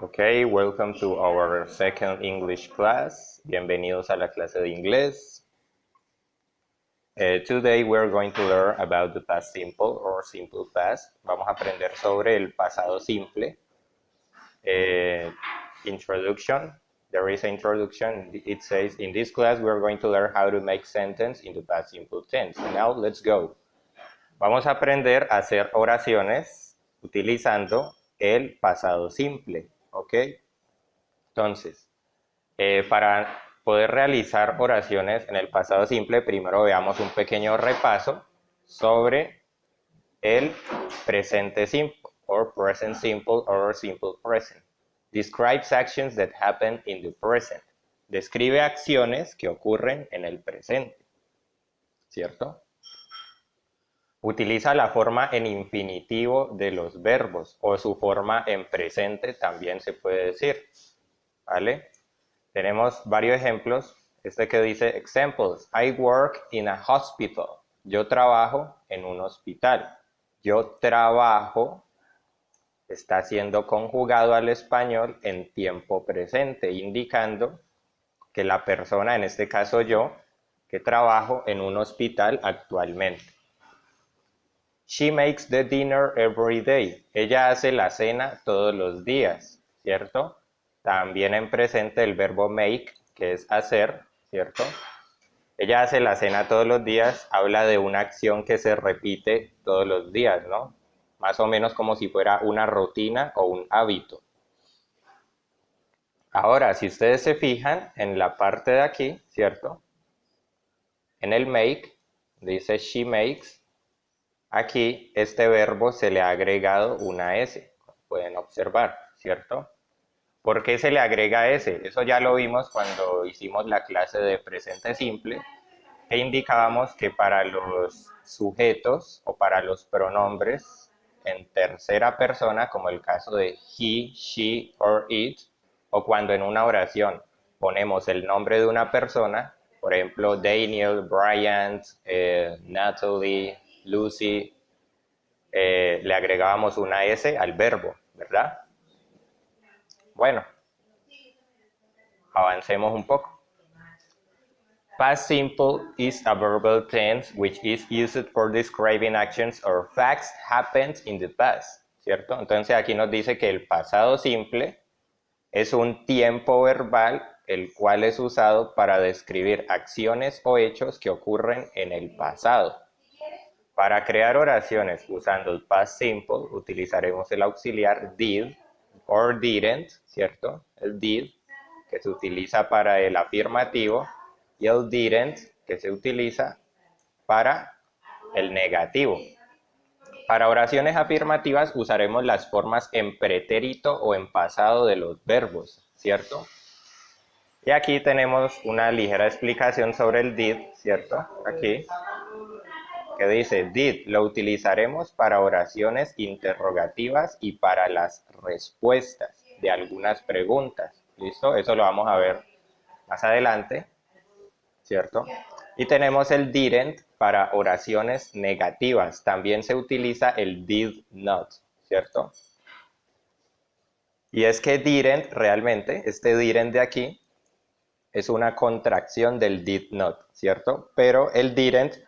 Okay, welcome to our second English class. Bienvenidos a la clase de inglés. Today we're going to learn about the past simple or simple past. Vamos a aprender sobre el pasado simple. Introduction. There is an introduction. It says, in this class we're going to learn how to make sentence in the past simple tense. Now let's go. Vamos a aprender a hacer oraciones utilizando el pasado simple. ¿Ok? Entonces, para poder realizar oraciones en el pasado simple, primero veamos un pequeño repaso sobre el presente simple, or present simple, or simple present. Describes actions that happen in the present. Describe acciones que ocurren en el presente, ¿cierto? Utiliza la forma en infinitivo de los verbos, o su forma en presente también se puede decir, ¿vale? Tenemos varios ejemplos. Este que dice, examples, I work in a hospital. Yo trabajo en un hospital. Yo trabajo está siendo conjugado al español en tiempo presente, indicando que la persona, en este caso yo, que trabajo en un hospital actualmente. She makes the dinner every day. Ella hace la cena todos los días, ¿cierto? También en presente el verbo make, que es hacer, ¿cierto? Ella hace la cena todos los días, habla de una acción que se repite todos los días, ¿no? Más o menos como si fuera una rutina o un hábito. Ahora, si ustedes se fijan en la parte de aquí, ¿cierto? En el make, dice she makes, aquí este verbo se le ha agregado una S, como pueden observar, ¿cierto? ¿Por qué se le agrega S? Eso ya lo vimos cuando hicimos la clase de presente simple, que indicábamos que para los sujetos o para los pronombres en tercera persona, como el caso de he, she or it, o cuando en una oración ponemos el nombre de una persona, por ejemplo, Daniel, Bryant, Natalie, Lucy, le agregábamos una S al verbo, ¿verdad? Bueno, avancemos un poco. Past simple is a verbal tense which is used for describing actions or facts happened in the past, ¿cierto? Entonces aquí nos dice que el pasado simple es un tiempo verbal el cual es usado para describir acciones o hechos que ocurren en el pasado. Para crear oraciones usando el past simple utilizaremos el auxiliar did or didn't, ¿cierto? El did, que se utiliza para el afirmativo, y el didn't, que se utiliza para el negativo. Para oraciones afirmativas usaremos las formas en pretérito o en pasado de los verbos, ¿cierto? Y aquí tenemos una ligera explicación sobre el did, ¿cierto? Aquí, que dice, did lo utilizaremos para oraciones interrogativas y para las respuestas de algunas preguntas, ¿listo? Eso lo vamos a ver más adelante, ¿cierto? Y tenemos el didn't para oraciones negativas. También se utiliza el did not, ¿cierto? Y es que didn't realmente, este didn't de aquí, es una contracción del did not, ¿cierto? Pero el didn't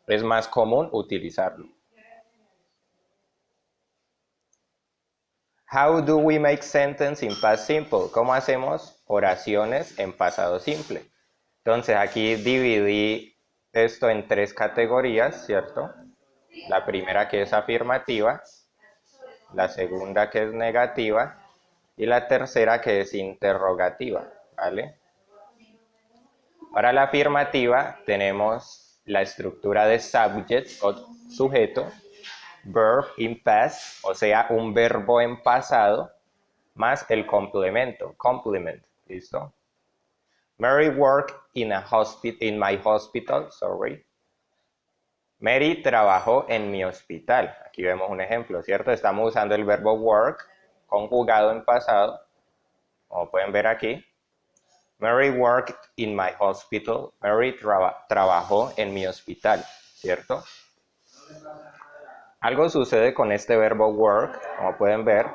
es más común utilizarlo. How do we make sentence in past simple? ¿Cómo hacemos oraciones en pasado simple? Entonces aquí dividí esto en tres categorías, ¿cierto? La primera que es afirmativa, la segunda que es negativa y la tercera que es interrogativa, ¿vale? Para la afirmativa tenemos la estructura de subject o sujeto, verb in past, o sea, un verbo en pasado, más el complemento, complement, ¿listo? Mary worked in my hospital, sorry. Mary trabajó en mi hospital. Aquí vemos un ejemplo, ¿cierto? Estamos usando el verbo work, conjugado en pasado, como pueden ver aquí. Mary worked in my hospital. Mary trabajó en mi hospital, ¿cierto? Algo sucede con este verbo work, como pueden ver,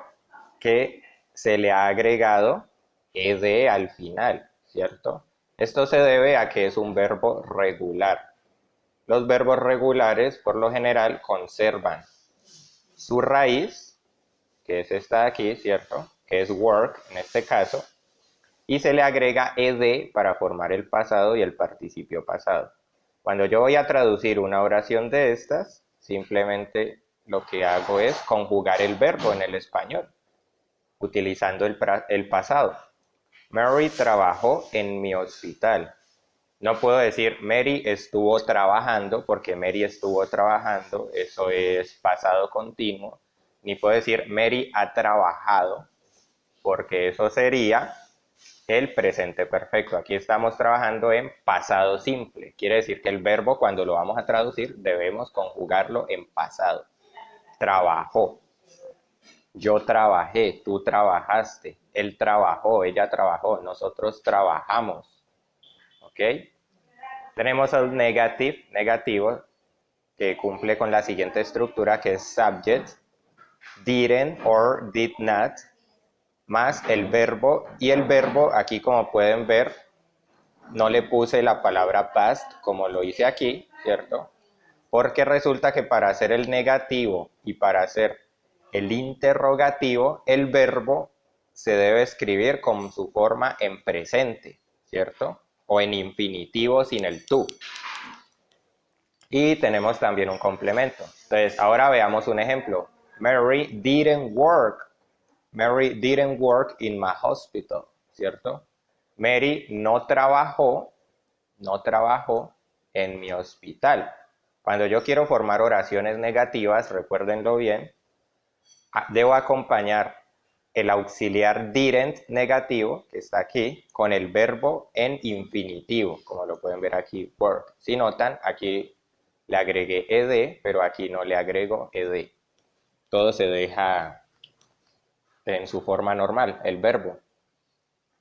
que se le ha agregado ed al final, ¿cierto? Esto se debe a que es un verbo regular. Los verbos regulares, por lo general, conservan su raíz, que es esta de aquí, ¿cierto? Que es work, en este caso, y se le agrega ed para formar el pasado y el participio pasado. Cuando yo voy a traducir una oración de estas, simplemente lo que hago es conjugar el verbo en el español, utilizando el pasado. Mary trabajó en mi hospital. No puedo decir Mary estuvo trabajando, porque Mary estuvo trabajando, eso es pasado continuo. Ni puedo decir Mary ha trabajado, porque eso sería el presente perfecto. Aquí estamos trabajando en pasado simple. Quiere decir que el verbo, cuando lo vamos a traducir, debemos conjugarlo en pasado. Trabajó. Yo trabajé, tú trabajaste, él trabajó, ella trabajó, nosotros trabajamos. ¿Ok? Tenemos el negative, negativo, que cumple con la siguiente estructura, que es subject, didn't or did not, más el verbo, y el verbo aquí, como pueden ver, no le puse la palabra past como lo hice aquí, ¿cierto? Porque resulta que para hacer el negativo y para hacer el interrogativo, el verbo se debe escribir con su forma en presente, ¿cierto? O en infinitivo sin el tú. Y tenemos también un complemento. Entonces, ahora veamos un ejemplo. Mary didn't work. Mary didn't work in my hospital, ¿cierto? Mary no trabajó en mi hospital. Cuando yo quiero formar oraciones negativas, recuérdenlo bien, debo acompañar el auxiliar didn't negativo, que está aquí, con el verbo en infinitivo, como lo pueden ver aquí, work. Si notan, aquí le agregué ed, pero aquí no le agrego ed. Todo se deja en su forma normal, el verbo.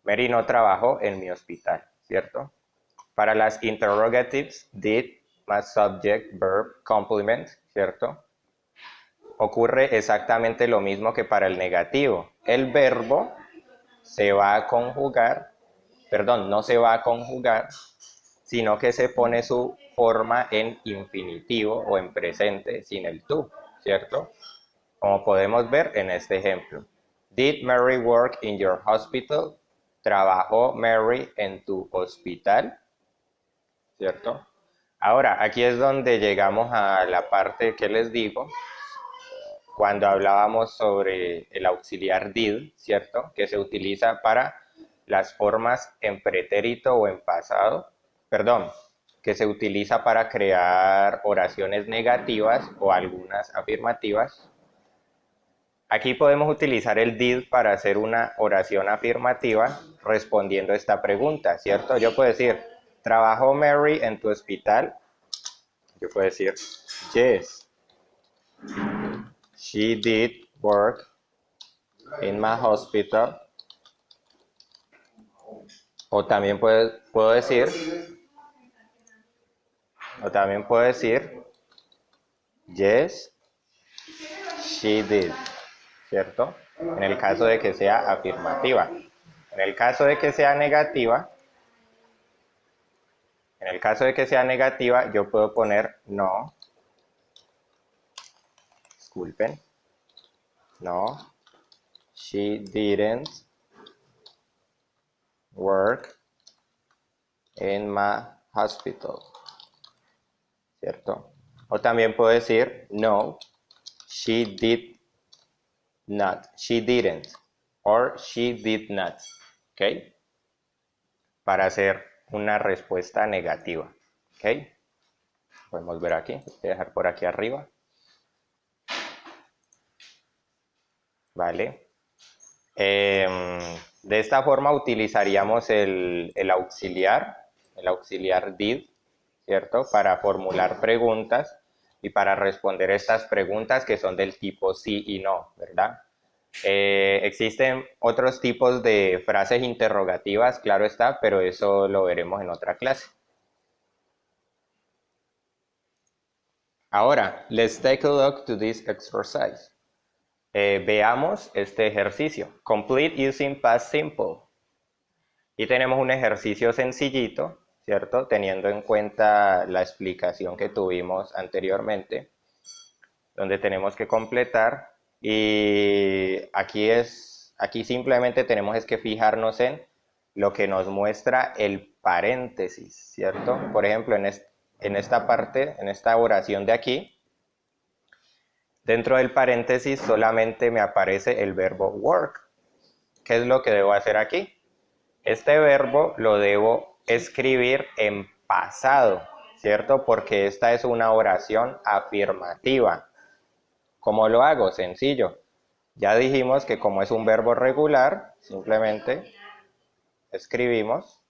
Mary no trabajó en mi hospital, ¿cierto? Para las interrogatives, did más subject, verb, complement, ¿cierto? Ocurre exactamente lo mismo que para el negativo. El verbo se va a conjugar, perdón, no se va a conjugar, sino que se pone su forma en infinitivo o en presente sin el tú, ¿cierto? Como podemos ver en este ejemplo. Did Mary work in your hospital? ¿Trabajó Mary en tu hospital? ¿Cierto? Ahora, aquí es donde llegamos a la parte que les digo, cuando hablábamos sobre el auxiliar did, ¿cierto? Que se utiliza para las formas en pretérito o en pasado, perdón, que se utiliza para crear oraciones negativas o algunas afirmativas. Aquí podemos utilizar el did para hacer una oración afirmativa respondiendo a esta pregunta, ¿cierto? Yo puedo decir, ¿trabajó Mary en tu hospital? Yo puedo decir, yes, she did work in my hospital. O también puedo decir, yes, she did, ¿cierto? En el caso de que sea afirmativa. En el caso de que sea negativa, yo puedo poner no. Disculpen. No, she didn't work in my hospital, ¿cierto? O también puedo decir no, she did not, she didn't, or she did not, ¿ok? Para hacer una respuesta negativa, ¿ok? Podemos ver aquí, voy a dejar por aquí arriba. Vale. De esta forma utilizaríamos el auxiliar did, ¿cierto? Para formular preguntas y para responder estas preguntas que son del tipo sí y no, ¿verdad? Existen otros tipos de frases interrogativas, claro está, pero eso lo veremos en otra clase. Ahora, let's take a look to this exercise. Veamos este ejercicio. Complete using past simple. Y tenemos un ejercicio sencillito, ¿cierto? Teniendo en cuenta la explicación que tuvimos anteriormente, donde tenemos que completar. Y aquí simplemente tenemos es que fijarnos en lo que nos muestra el paréntesis, ¿cierto? Por ejemplo, en esta parte, en esta oración de aquí, dentro del paréntesis solamente me aparece el verbo work. ¿Qué es lo que debo hacer aquí? Este verbo lo debo escribir en pasado, ¿cierto? Porque esta es una oración afirmativa. ¿Cómo lo hago? Sencillo. Ya dijimos que como es un verbo regular, simplemente escribimos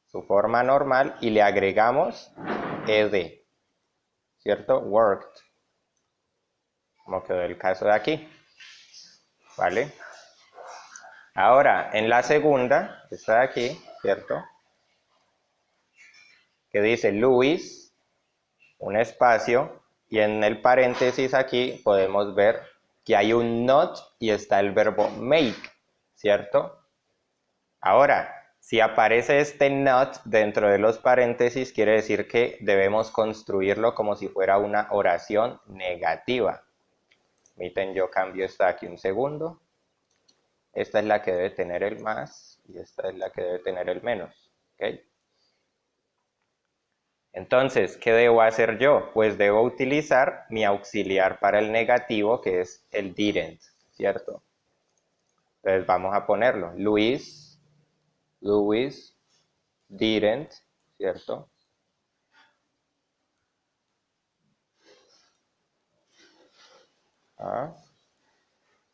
su forma normal y le agregamos ed, ¿cierto? Worked, como quedó el caso de aquí, ¿vale? Ahora, en la segunda, que está aquí, ¿cierto? Que dice Luis, un espacio, y en el paréntesis aquí podemos ver que hay un not y está el verbo make, ¿cierto? Ahora, si aparece este not dentro de los paréntesis, quiere decir que debemos construirlo como si fuera una oración negativa. Permiten, yo cambio esta aquí un segundo. Esta es la que debe tener el más y esta es la que debe tener el menos. ¿Ok? Entonces, ¿qué debo hacer yo? Pues debo utilizar mi auxiliar para el negativo, que es el didn't, ¿cierto? Entonces vamos a ponerlo. Luis didn't, ¿cierto?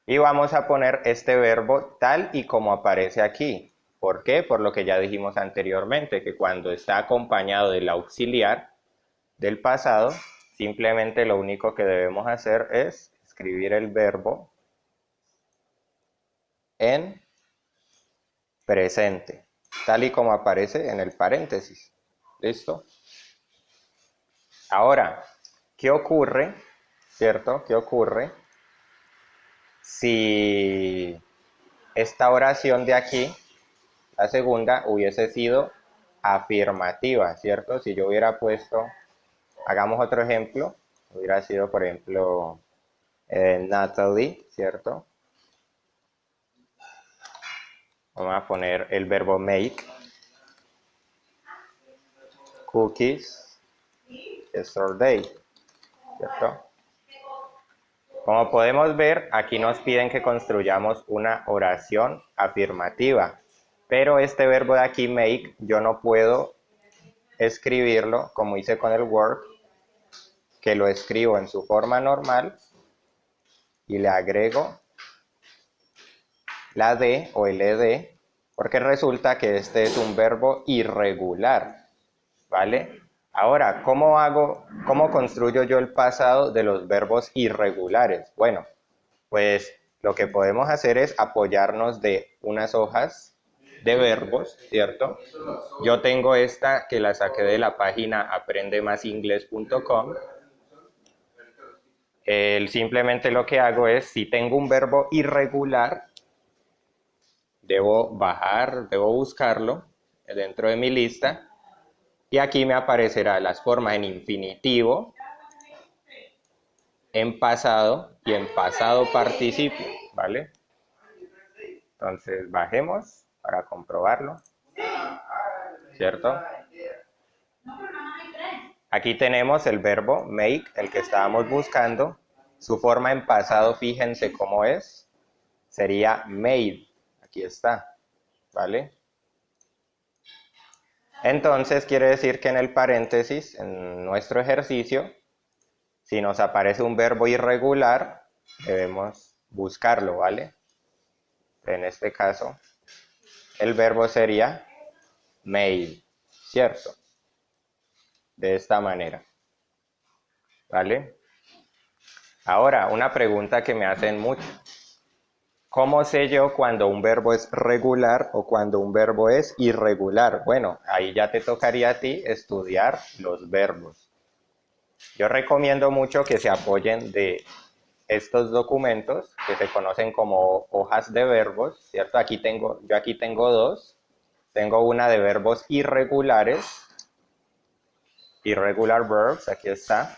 Y vamos a poner este verbo tal y como aparece aquí. ¿Por qué? Por lo que ya dijimos anteriormente, que cuando está acompañado del auxiliar del pasado, simplemente lo único que debemos hacer es escribir el verbo en presente, tal y como aparece en el paréntesis. ¿Listo? Ahora, ¿qué ocurre? ¿Cierto? ¿Qué ocurre si esta oración de aquí, la segunda, hubiese sido afirmativa, ¿cierto? Si yo hubiera puesto, hagamos otro ejemplo, hubiera sido, por ejemplo, Natalie, ¿cierto? Vamos a poner el verbo make, cookies, yesterday, ¿cierto? Como podemos ver, aquí nos piden que construyamos una oración afirmativa, pero este verbo de aquí, make, yo no puedo escribirlo como hice con el work, que lo escribo en su forma normal y le agrego la D o el ED, porque resulta que este es un verbo irregular, ¿vale? Ahora, ¿cómo construyo yo el pasado de los verbos irregulares? Bueno, pues lo que podemos hacer es apoyarnos de unas hojas de verbos, ¿cierto? Yo tengo esta que la saqué de la página aprendemasinglés.com. Simplemente lo que hago es, si tengo un verbo irregular, debo buscarlo dentro de mi lista y aquí me aparecerá las formas en infinitivo, en pasado y en pasado participio, ¿vale? Entonces bajemos para comprobarlo, ¿cierto? Aquí tenemos el verbo make, el que estábamos buscando. Su forma en pasado, fíjense cómo es, sería made. Aquí está, ¿vale? Entonces quiere decir que en el paréntesis, en nuestro ejercicio, si nos aparece un verbo irregular, debemos buscarlo, ¿vale? En este caso, el verbo sería made, ¿cierto? De esta manera, ¿vale? Ahora, una pregunta que me hacen mucho. ¿Cómo sé yo cuando un verbo es regular o cuando un verbo es irregular? Bueno, ahí ya te tocaría a ti estudiar los verbos. Yo recomiendo mucho que se apoyen de estos documentos que se conocen como hojas de verbos, ¿cierto? Yo aquí tengo dos. Tengo una de verbos irregulares, irregular verbs, aquí está,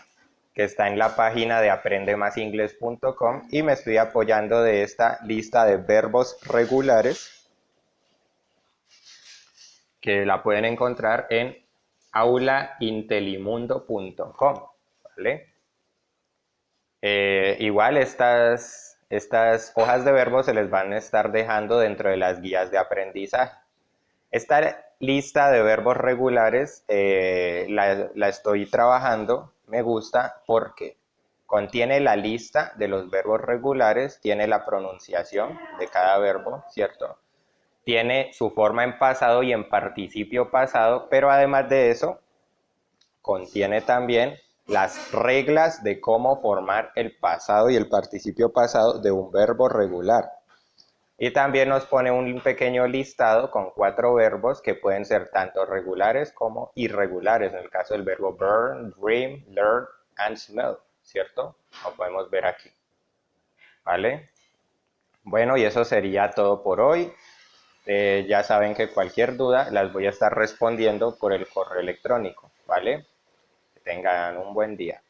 que está en la página de aprendemasinglés.com y me estoy apoyando de esta lista de verbos regulares que la pueden encontrar en aulaintelimundo.com, ¿vale? Igual estas hojas de verbos se les van a estar dejando dentro de las guías de aprendizaje. Esta lista de verbos regulares la estoy trabajando, me gusta porque contiene la lista de los verbos regulares, tiene la pronunciación de cada verbo, ¿cierto? Tiene su forma en pasado y en participio pasado, pero además de eso, contiene también las reglas de cómo formar el pasado y el participio pasado de un verbo regular. Y también nos pone un pequeño listado con 4 verbos que pueden ser tanto regulares como irregulares, en el caso del verbo burn, dream, learn and smell, ¿cierto? Lo podemos ver aquí, ¿vale? Bueno, y eso sería todo por hoy. Ya saben que cualquier duda las voy a estar respondiendo por el correo electrónico, ¿vale? Que tengan un buen día.